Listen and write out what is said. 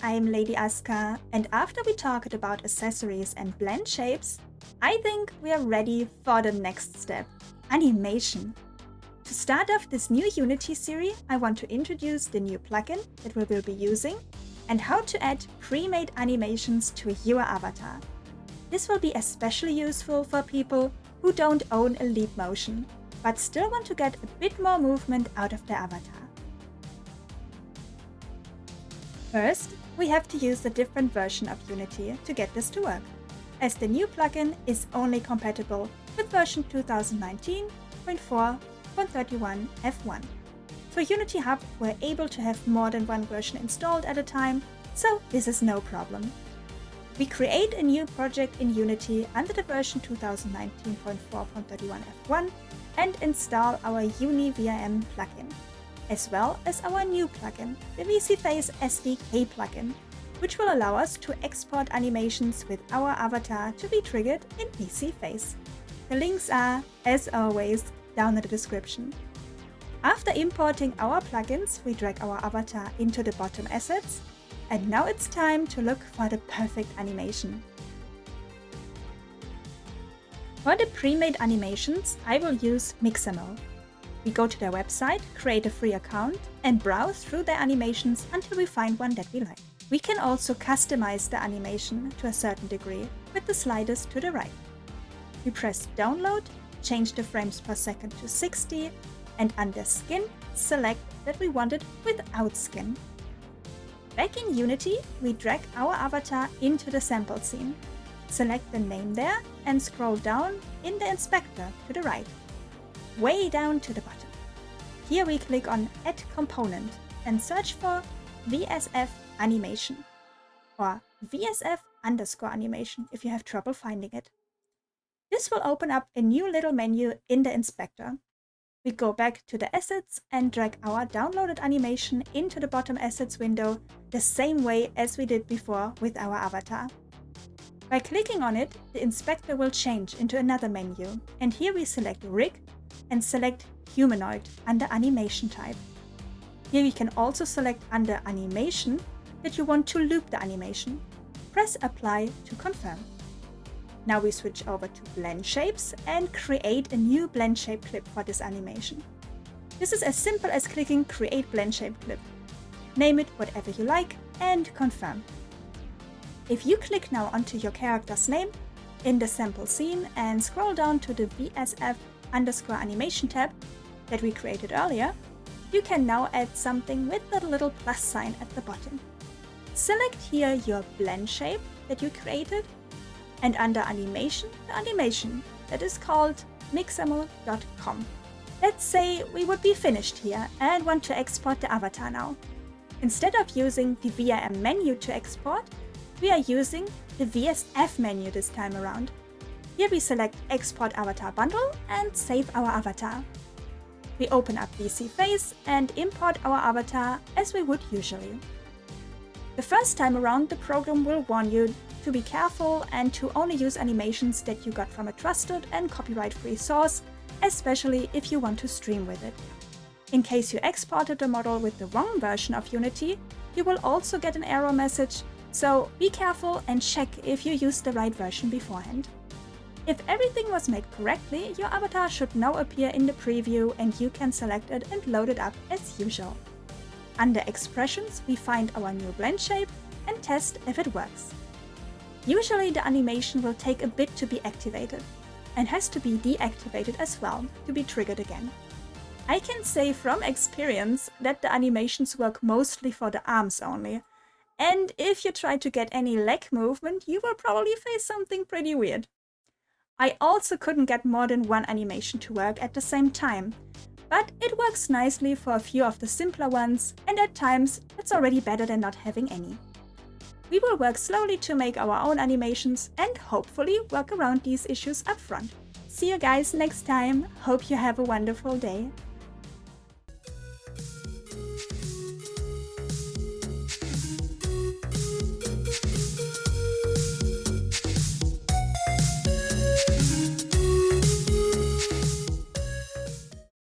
I'm Lady Aska, and after we talked about accessories and blend shapes, I think we are ready for the next step, animation. To start off this new Unity series, I want to introduce the new plugin that we will be using and how to add pre-made animations to your avatar. This will be especially useful for people who don't own a Leap Motion, but still want to get a bit more movement out of their avatar. First, we have to use a different version of Unity to get this to work, as the new plugin is only compatible with version 2019.4.31f1. For Unity Hub, we're able to have more than one version installed at a time, so this is no problem. We create a new project in Unity under the version 2019.4.31f1 and install our UniVRM plugin, as well as our new plugin, the VSeeFace SDK plugin, which will allow us to export animations with our avatar to be triggered in VSeeFace. The links are, as always, down in the description. After importing our plugins, we drag our avatar into the bottom assets, and now it's time to look for the perfect animation. For the pre-made animations, I will use Mixamo. We go to their website, create a free account, and browse through their animations until we find one that we like. We can also customize the animation to a certain degree with the sliders to the right. We press download, change the frames per second to 60, and under skin, select that we want it without skin. Back in Unity, we drag our avatar into the sample scene. Select the name there and scroll down in the inspector to the right, way down to the bottom. Here we click on Add Component and search for VSF Animation or VSF_animation if you have trouble finding it. This will open up a new little menu in the inspector. We go back to the assets and drag our downloaded animation into the bottom assets window the same way as we did before with our avatar. By clicking on it, the inspector will change into another menu, and here we select Rig and select Humanoid under Animation Type. Here we can also select under Animation that you want to loop the animation. Press Apply to confirm. Now we switch over to Blend Shapes and create a new blend shape clip for this animation. This is as simple as clicking Create Blend Shape Clip. Name it whatever you like and confirm. If you click now onto your character's name in the sample scene and scroll down to the VSF_animation tab that we created earlier, you can now add something with the little plus sign at the bottom. Select here your blend shape that you created, and under animation, the animation that is called mixamo.com. Let's say we would be finished here and want to export the avatar now. Instead of using the VRM menu to export, we are using the VSF menu this time around. Here we select Export Avatar Bundle and save our avatar. We open up VSeeFace and import our avatar as we would usually. The first time around, the program will warn you to be careful and to only use animations that you got from a trusted and copyright-free source, especially if you want to stream with it. In case you exported the model with the wrong version of Unity, you will also get an error message, so be careful and check if you used the right version beforehand. If everything was made correctly, your avatar should now appear in the preview and you can select it and load it up as usual. Under Expressions, we find our new blend shape and test if it works. Usually the animation will take a bit to be activated and has to be deactivated as well to be triggered again. I can say from experience that the animations work mostly for the arms only, and if you try to get any leg movement, you will probably face something pretty weird. I also couldn't get more than one animation to work at the same time, but it works nicely for a few of the simpler ones, and at times it's already better than not having any. We will work slowly to make our own animations and hopefully work around these issues up front. See you guys next time, hope you have a wonderful day.